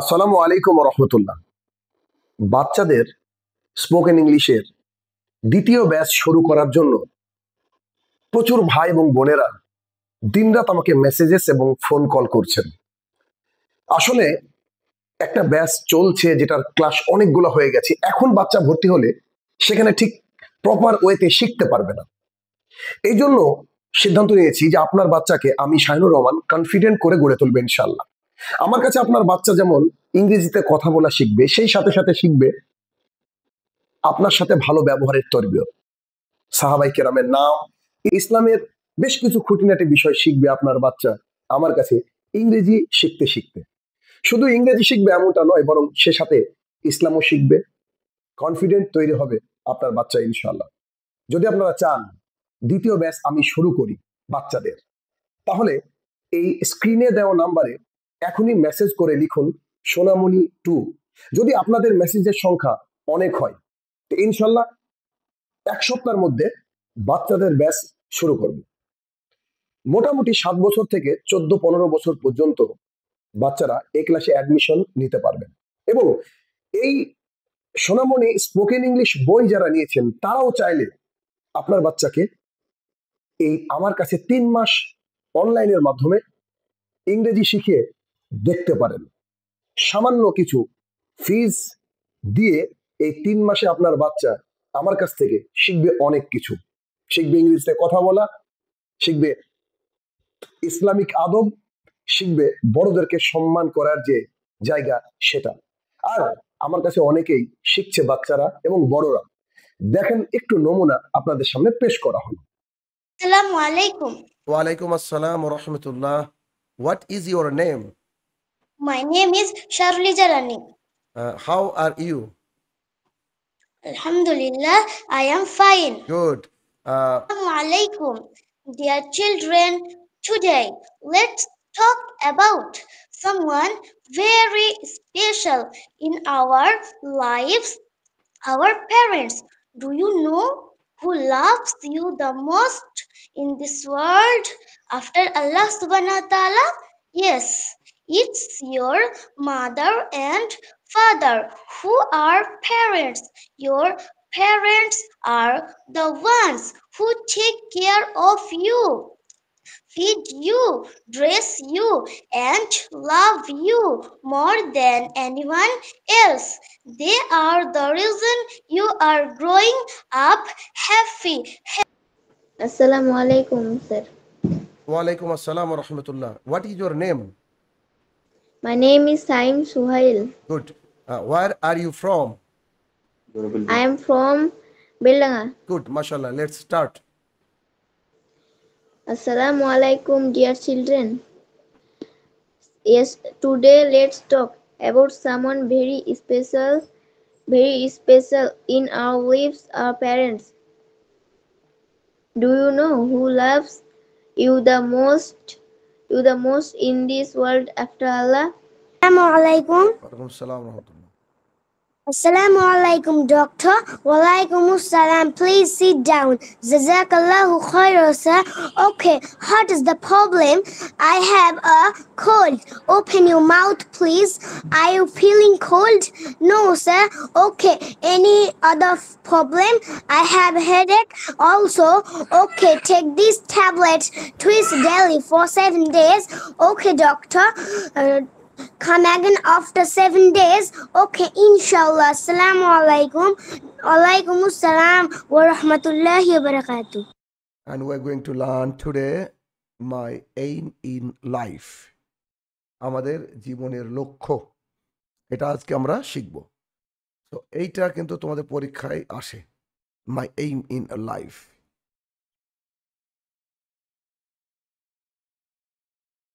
আসসালামু আলাইকুম রহমতুল্লাহ। বাচ্চাদের স্পোকেন ইংলিশের দ্বিতীয় ব্যাচ শুরু করার জন্য প্রচুর ভাই এবং বোনেরা দিনরাত আমাকে মেসেজেস এবং ফোন কল করছেন। আসলে একটা ব্যাচ চলছে যেটার ক্লাস অনেকগুলো হয়ে গেছে, এখন বাচ্চা ভর্তি হলে সেখানে ঠিক প্রপার ওয়েতে শিখতে পারবে না। এই জন্য সিদ্ধান্ত নিয়েছি যে আপনার বাচ্চাকে আমি শাহিনুর রহমান কনফিডেন্ট করে গড়ে তুলবে ইনশাল্লাহ। আমার কাছে আপনার বাচ্চা যেমন ইংরেজিতে কথা বলা শিখবে, সেই সাথে সাথে শিখবে আপনার সাথে ভালো ব্যবহারের তরবিয়ত, সাহাবাই কেরামের নাম, ইসলামের বেশ কিছু খুঁটিনাটি বিষয় শিখবে আপনার বাচ্চা আমার কাছে ইংরেজি শিখতে শিখতে। শুধু ইংরেজি শিখবে এমনটা নয়, বরং সে সাথে ইসলামও শিখবে। কনফিডেন্ট তৈরি হবে আপনার বাচ্চা ইনশাল্লাহ। যদি আপনারা চান দ্বিতীয় ব্যাচ আমি শুরু করি বাচ্চাদের, তাহলে এই স্ক্রিনে দেওয়া নাম্বারে এখনই মেসেজ করে লিখুন সোনামণি 2। যদি আপনাদের মেসেজের সংখ্যা অনেক হয় তো ইনশাল্লাহ এক সপ্তাহের মধ্যে বাচ্চাদের ব্যাচ শুরু করব। মোটামুটি 7 বছর থেকে 14-15 বছর পর্যন্ত বাচ্চারা এই ক্লাসে অ্যাডমিশন নিতে পারবেন। এবং এই সোনামণি স্পোকেন ইংলিশ বই যারা নিয়েছেন তারাও চাইলে আপনার বাচ্চাকে এই আমার কাছে 3 মাস অনলাইনের মাধ্যমে ইংরেজি শিখিয়ে দেখতে পারেন। সামান্য কিছু ফিজ দিয়ে এই 3 মাসে আপনার বাচ্চা আমার কাছ থেকে শিখবে অনেক কিছু। শিখবে ইংরেজিতে কথা বলা, শিখবে ইসলামিক আদব, শিখবে বড়দেরকে সম্মান করার যে জায়গা সেটা। আর আমার কাছে অনেকেই শিখছে, বাচ্চারা এবং বড়রা। দেখেন একটু নমুনা আপনাদের সামনে পেশ করা হলো। আসসালামু আলাইকুম। ওয়ালাইকুম আসসালাম ওয়া রাহমাতুল্লাহ। What is your name? My name is Sharlija Rani. How are you? Alhamdulillah, I am fine. Good. Assalamu alaikum. Dear children, today let's talk about someone very special in our lives, our parents. Do you know who loves you the most in this world after Allah subhanahu wa ta'ala? Yes, it's your mother and father who are parents. Your parents are the ones who take care of you, feed you, dress you, and love you more than anyone else. They are the reason you are growing up happy. Assalamu alaikum, sir. Walaikum assalam wa rahmatullah. What is your name? My name is Saim Suhail. Good. Where are you from? I am from Belanga. Good, mashallah. Let's start. Assalamu alaikum, dear children. Yes, today let's talk about someone very special in our lives, our parents. Do you know who loves you the most in this world after Allah? Assalamu alaikum. Walaikum assalam wa rahmatullah. Assalamu alaikum, doctor. Walaikum assalam. Please sit down. Jazakallahu khairan, sir. Okay, what is the problem? I have a cold. Open your mouth, please. Are you feeling cold? No, sir. Okay, any other problem? I have headache also. Okay, take this tablet twice daily for 7 days. Okay, doctor. Come again after 7 days. Okay, inshallah. Assalamu alaikum. Walaikum assalam wa rahmatullahi wa barakatuh. And we're going to learn today my aim in life. আমাদের জীবনের লক্ষ্য, এটা আজকে আমরা শিখব। তো এইটা কিন্তু তোমাদের পরীক্ষায় আসে, মাই এইম ইন লাইফ।